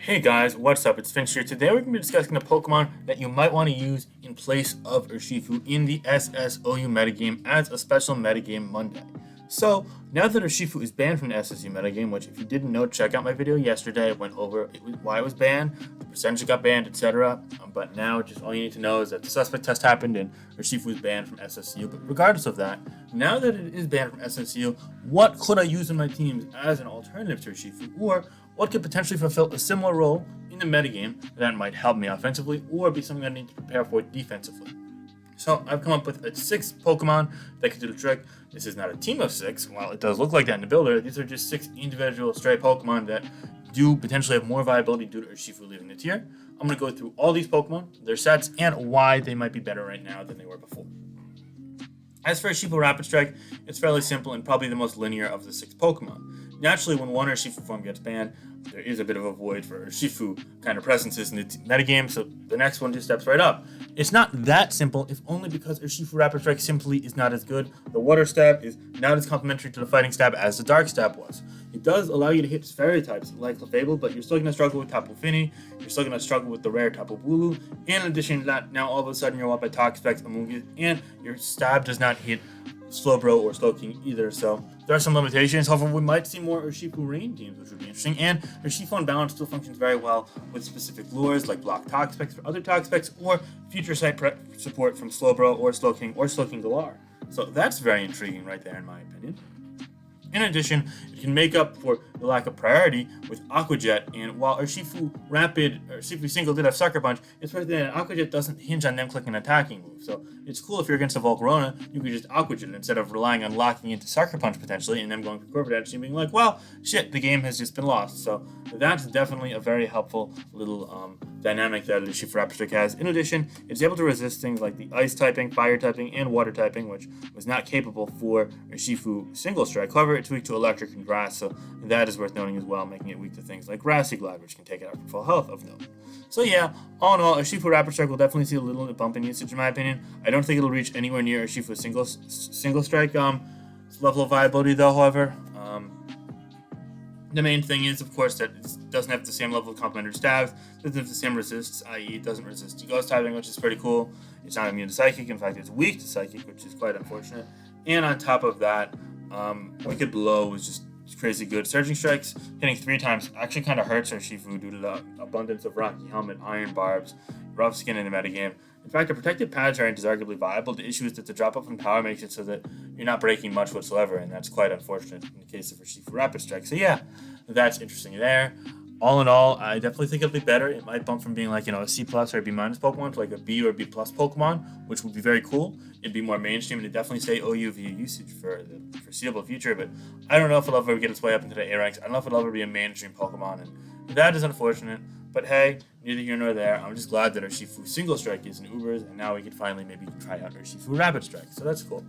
Hey guys, what's up? It's Finch here. Today we're going to be discussing a Pokemon that you might want to use in place of Urshifu in the SSOU metagame as a special metagame Monday. So, now that Urshifu is banned from the SSU metagame, which if you didn't know, check out my video yesterday. I went over why it was banned, the percentage it got banned, etc. But now, just all you need to know is that the suspect test happened and Urshifu was banned from SSU. But regardless of that, now that it is banned from SSU, what could I use in my teams as an alternative to Urshifu? Or what could potentially fulfill a similar role in the metagame that might help me offensively or be something I need to prepare for defensively? So I've come up with 6 Pokemon that can do the trick. This is not a team of 6. While it does look like that in the builder, these are just 6 individual stray Pokemon that do potentially have more viability due to Urshifu leaving the tier. I'm going to go through all these Pokemon, their sets, and why they might be better right now than they were before. As for Urshifu Rapid Strike, it's fairly simple and probably the most linear of the 6 Pokemon. Naturally, when one Urshifu form gets banned, there is a bit of a void for Urshifu kind of presences in the metagame, so the next one just steps right up. It's not that simple, if only because Urshifu Rapid Strike simply is not as good. The Water Stab is not as complementary to the Fighting Stab as the Dark Stab was. It does allow you to hit fairy types like Clefable, but you're still going to struggle with Tapu Fini, you're still going to struggle with the rare Tapu Bulu, and in addition to that, now all of a sudden you're up by Toxapex, Amoonguss, and your stab does not hit Slowbro or Slowking either, so there are some limitations. However, we might see more Urshifu Rain teams, which would be interesting, and Urshifu on balance still functions very well with specific lures like Block Toxapex for other Toxapex or Future Sight support from Slowbro or Slowking Galar. So that's very intriguing right there in my opinion. In addition, it can make up for the lack of priority with Aqua Jet, and while Urshifu Single did have Sucker Punch, it's worth that Aqua Jet doesn't hinge on them clicking an attacking move, so it's cool if you're against a Volcarona, you could just Aqua Jet instead of relying on locking into Sucker Punch potentially, and then going for Corporate Edge and being like, well, shit, the game has just been lost, so that's definitely a very helpful little dynamic that Urshifu Rapid Strike has. In addition, it's able to resist things like the Ice typing, Fire typing, and Water typing, which was not capable for Urshifu Single Strike. However, it's weak to Electric and Grass, so that is worth noting as well, making it weak to things like Grassy Glide, which can take it out for full health of note. So yeah, all in all, Urshifu Rapid Strike will definitely see a little bump in usage in my opinion. I don't think it'll reach anywhere near Urshifu Single Strike level of viability though, however. The main thing is, of course, that it doesn't have the same level of complementary stabs, doesn't have the same resists, i.e. it doesn't resist Ghost typing, which is pretty cool. It's not immune to Psychic, in fact it's weak to Psychic, which is quite unfortunate. And on top of that, Wicked Blow was just crazy good. Surging Strikes, hitting 3 times, actually kind of hurts Urshifu due to the abundance of Rocky Helmet, Iron Barbs, Rough Skin in the metagame. In fact, a Protected Pad variant is arguably viable. The issue is that the drop-off in power makes it so that you're not breaking much whatsoever, and that's quite unfortunate in the case of Urshifu Rapid Strike. So yeah, that's interesting there. All in all, I definitely think it'll be better. It might bump from being like, a C plus or a B minus Pokemon to like a B or a B plus Pokemon, which would be very cool. It'd be more mainstream and it'd definitely stay OU via usage for the foreseeable future, but I don't know if it'll ever get its way up into the A ranks. I don't know if it'll ever be a mainstream Pokemon, and that is unfortunate. But hey, neither here nor there. I'm just glad that Urshifu Single Strike is in Ubers, and now we can finally maybe try out Urshifu Rapid Strike, so that's cool.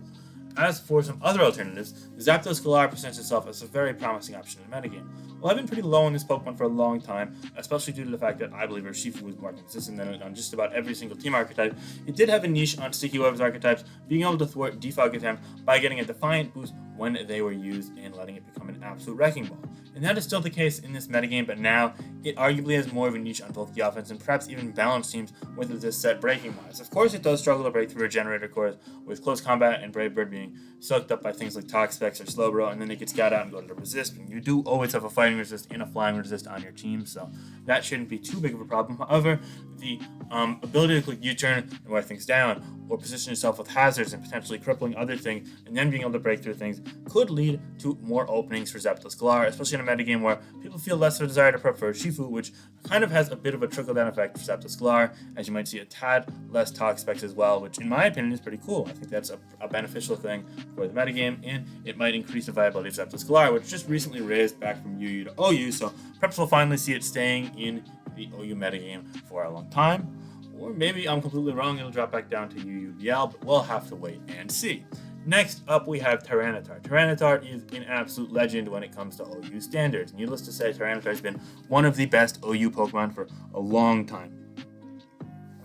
As for some other alternatives, Zapdos Galar presents itself as a very promising option in the metagame. Well, I've been pretty low on this Pokemon for a long time, especially due to the fact that I believe Urshifu was more consistent than on just about every single team archetype. It did have a niche on Sticky Webs archetypes, being able to thwart defog attempt by getting a Defiant boost when they were used and letting it become an absolute wrecking ball. And that is still the case in this metagame, but now it arguably has more of a niche on both the offense and perhaps even balanced teams with this set breaking wise. Of course, it does struggle to break through Regenerator cores with Close Combat and Brave Bird being soaked up by things like Toxapex or Slowbro, and then they get scout out and go to the resist. And you do always have a fighting resist and a flying resist on your team, so that shouldn't be too big of a problem. However, the ability to click U-turn and wear things down, or position yourself with hazards and potentially crippling other things, and then being able to break through things, could lead to more openings for Zapdos Galar, especially in a metagame where people feel less of a desire to prep for Urshifu, which kind of has a bit of a trickle-down effect for Zapdos Galar, as you might see a tad less Toxapex as well, which in my opinion is pretty cool. I think that's a beneficial thing for the metagame, and it might increase the viability of Zapdos Galar, which just recently raised back from UU to OU, so preps will finally see it staying in the OU metagame for a long time. Or maybe I'm completely wrong, it'll drop back down to UUBL, but we'll have to wait and see. Next up, we have Tyranitar. Tyranitar is an absolute legend when it comes to OU standards. Needless to say, Tyranitar has been one of the best OU Pokemon for a long time.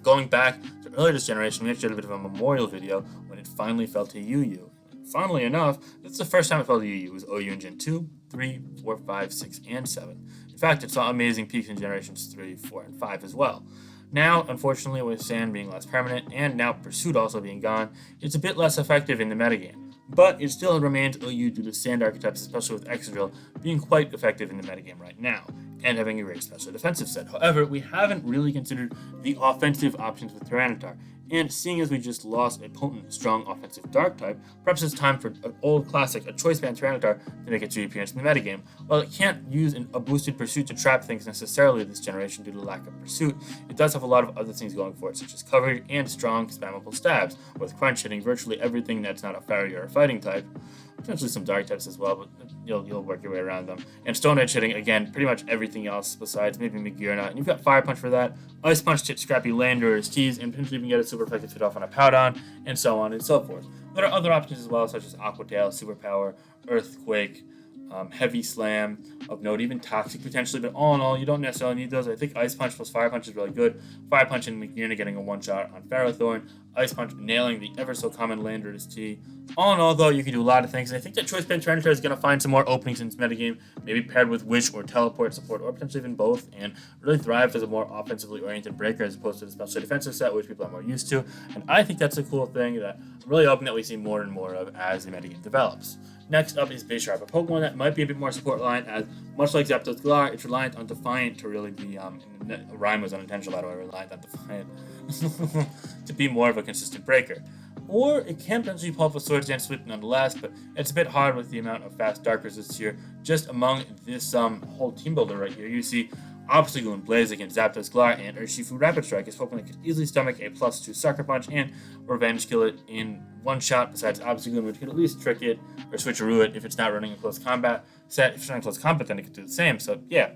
Going back to earlier this generation, we actually had a bit of a memorial video when it finally fell to UU. Funnily enough, that's the first time it fell to UU. It was OU in Gen 2, 3, 4, 5, 6, and 7. In fact, it saw amazing peaks in generations 3, 4, and 5 as well. Now, unfortunately, with Sand being less permanent, and now Pursuit also being gone, it's a bit less effective in the metagame. But it still remains OU due to Sand archetypes, especially with Excadrill, being quite effective in the metagame right now, and having a great special defensive set. However, we haven't really considered the offensive options with Tyranitar, and seeing as we just lost a potent, strong offensive Dark type, perhaps it's time for an old classic, a Choice Band Tyranitar, to make its reappearance in the metagame. While it can't use a boosted Pursuit to trap things necessarily this generation due to lack of Pursuit, it does have a lot of other things going for it, such as coverage and strong, spammable stabs, with Crunch hitting virtually everything that's not a fairy or a fighting type. Potentially some dark types as well, but you'll work your way around them. And Stone Edge hitting, again, pretty much everything else besides maybe Megearna. And you've got Fire Punch for that, Ice Punch to hit Scrappy Landorus, Tease, and potentially even get a super effective hit off on a Powdon, and so on and so forth. There are other options as well, such as Aqua Tail, Superpower, Earthquake, Heavy Slam, of note, even Toxic potentially, but all in all, you don't necessarily need those. I think Ice Punch plus Fire Punch is really good. Fire Punch and Megearna getting a one-shot on Ferrothorn, Ice Punch nailing the ever-so-common Landorus T. All in all, though, you can do a lot of things, and I think that Choice Band Tyranitar is going to find some more openings in its metagame, maybe paired with Wish or Teleport support, or potentially even both, and really thrive as a more offensively oriented breaker as opposed to the special defensive set, which people are more used to, and I think that's a cool thing that I'm really hoping that we see more and more of as the metagame develops. Next up is Bisharp, a Pokemon that might be a bit more support reliant, as much like Zapdos Galar, it's reliant on Defiant to really be, rhyme was unintentional, by the way, reliant on Defiant, to be more of a consistent breaker. Or it can potentially pull off a Swords Dance Sweep nonetheless, but it's a bit hard with the amount of fast Dark resists here. Just among this whole team builder right here, you see Obstagoon, Blaziken, Zapdos Galar, and Urshifu Rapid Strike is Pokemon that could easily stomach a +2 Sucker Punch and Revenge Kill it in one shot, besides Obstagoon, which could at least trick it or switcheroo it if it's not running a close combat set. If it's not close combat, then it could do the same. So, yeah.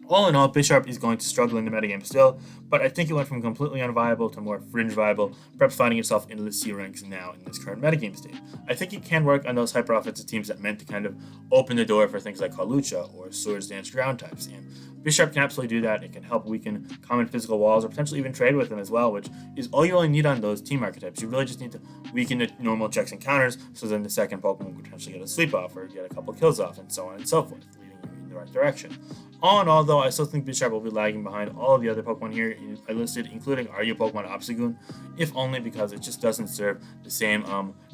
All in all, Bisharp is going to struggle in the metagame still, but I think it went from completely unviable to more fringe viable, perhaps finding itself in the C ranks now in this current metagame state. I think it can work on those hyper-offensive teams that meant to kind of open the door for things like Hawlucha or Swords Dance ground types, and Bisharp can absolutely do that. It can help weaken common physical walls or potentially even trade with them as well, which is all you really need on those team archetypes. You really just need to weaken the normal checks and counters, so then the second Pokemon could potentially get a sleep off or get a couple kills off, and so on and so forth, leading you in the right direction. All in all, though, I still think Bisharp will be lagging behind all of the other Pokemon here I listed, including Are You Pokemon Obstagoon, if only because it just doesn't serve the same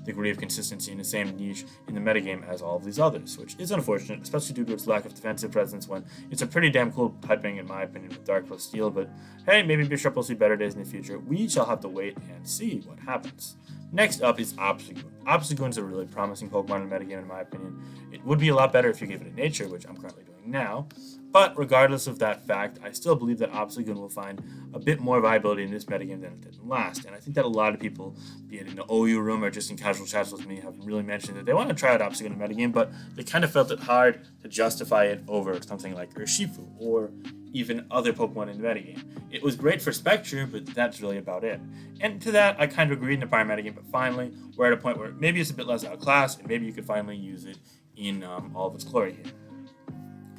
degree of consistency in the same niche in the metagame as all of these others, which is unfortunate, especially due to its lack of defensive presence when it's a pretty damn cool typing, in my opinion, with Dark plus Steel, but hey, maybe Bisharp will see better days in the future. We shall have to wait and see what happens. Next up is Obstagoon. Obstagoon is a really promising Pokemon in the metagame, in my opinion. It would be a lot better if you gave it a nature, which I'm currently doing now. But regardless of that fact, I still believe that Obstagoon will find a bit more viability in this metagame than it did in last. And I think that a lot of people, be it in the OU room or just in casual chats with me, have really mentioned that they want to try out Obstagoon in the metagame, but they kind of felt it hard to justify it over something like Urshifu or even other Pokemon in the metagame. It was great for Spectre, but that's really about it. And to that, I kind of agreed in the prior metagame, but finally, we're at a point where maybe it's a bit less outclassed, and maybe you could finally use it in all of its glory here.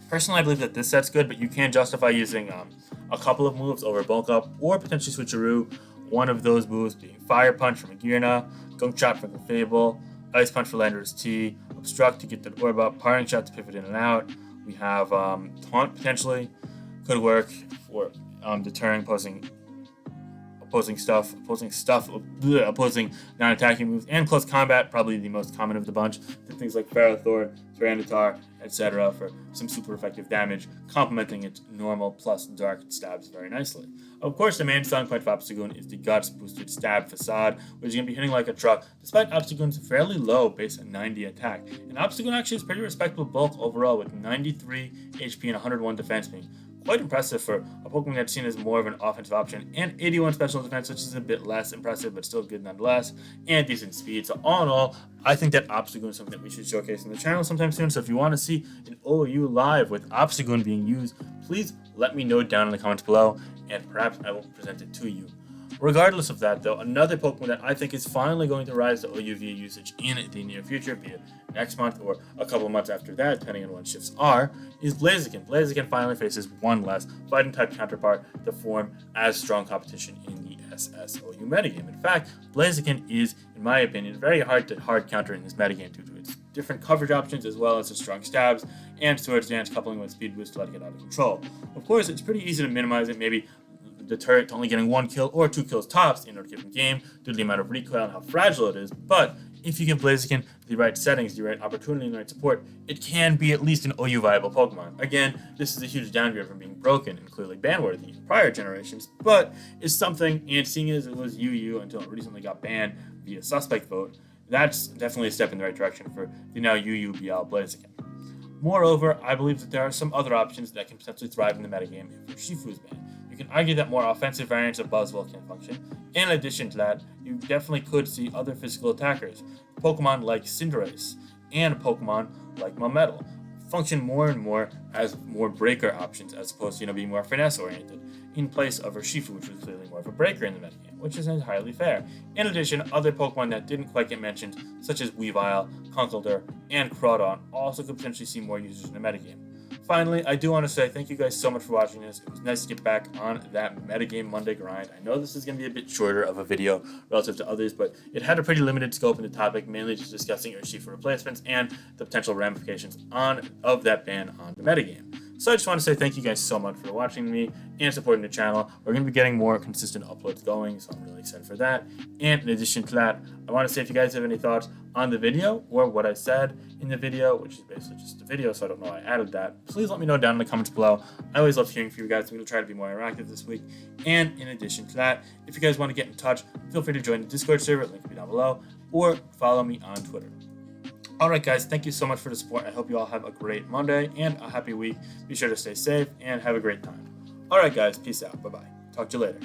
Personally, I believe that this set's good, but you can justify using a couple of moves over Bulk Up, or potentially Switcheroo. One of those moves being Fire Punch from Megearna, Gunk Shot from Clefable, Ice Punch for Landorus T, Obstruct to get that Orb up, Parting Shot to pivot in and out. We have Taunt potentially, could work for deterring opposing non-attacking moves, and close combat, probably the most common of the bunch, for things like Ferrothorn, Tyranitar, etc., for some super effective damage, complementing its normal plus dark stabs very nicely. Of course, the main selling point for Obstagoon is the Guts boosted stab facade, which is going to be hitting like a truck, despite Obstagoon's fairly low base 90 attack. And Obstagoon actually is pretty respectable bulk overall, with 93 HP and 101 defense, being quite impressive for a Pokemon that's seen as more of an offensive option, and 81 special defense, which is a bit less impressive, but still good nonetheless, and decent speed. So all in all, I think that Obstagoon is something that we should showcase in the channel sometime soon. So if you want to see an OU live with Obstagoon being used, please let me know down in the comments below, and perhaps I will present it to you. Regardless of that, though, another Pokemon that I think is finally going to rise to OUV usage in the near future, be it next month or a couple months after that, depending on when shifts are, is Blaziken. Blaziken finally faces one less fighting-type counterpart to form as strong competition in the SSOU metagame. In fact, Blaziken is, in my opinion, very hard to hard counter in this metagame due to its different coverage options as well as the strong stabs and Swords Dance coupling with Speed Boost to let it get out of control. Of course, it's pretty easy to minimize it, maybe deter it to only getting 1 kill or 2 kills tops in a given game due to the amount of recoil and how fragile it is, but if you give Blaziken the right settings, the right opportunity, and the right support, it can be at least an OU viable Pokemon. Again, this is a huge downgrade from being broken and clearly ban-worthy in prior generations, but it's something, and seeing as it was UU until it recently got banned via suspect vote, that's definitely a step in the right direction for the now UU BL Blaziken. Moreover, I believe that there are some other options that can potentially thrive in the metagame if Urshifu is banned. You can argue that more offensive variants of Buzzwole can function. In addition to that, you definitely could see other physical attackers, Pokemon like Cinderace and Pokemon like Melmetal, function more and more as more breaker options as opposed to being more finesse oriented, in place of Urshifu, which was clearly more of a breaker in the metagame, which is entirely fair. In addition, other Pokemon that didn't quite get mentioned, such as Weavile, Conkeldurr, and Crawdon, also could potentially see more users in the metagame. Finally, I do want to say thank you guys so much for watching this. It was nice to get back on that metagame Monday grind. I know this is going to be a bit shorter of a video relative to others, but it had a pretty limited scope in the topic, mainly just discussing Urshifu replacements and the potential ramifications of that ban on the metagame. So I just want to say thank you guys so much for watching me and supporting the channel. We're going to be getting more consistent uploads going, so I'm really excited for that. And in addition to that, I want to say if you guys have any thoughts on the video or what I said in the video, which is basically just a video, so I don't know why I added that, please let me know down in the comments below. I always love hearing from you guys. I'm going to try to be more interactive this week. And in addition to that, if you guys want to get in touch, feel free to join the Discord server, link will be down below, or follow me on Twitter. Alright guys, thank you so much for the support. I hope you all have a great Monday and a happy week. Be sure to stay safe and have a great time. Alright guys, peace out. Bye-bye. Talk to you later.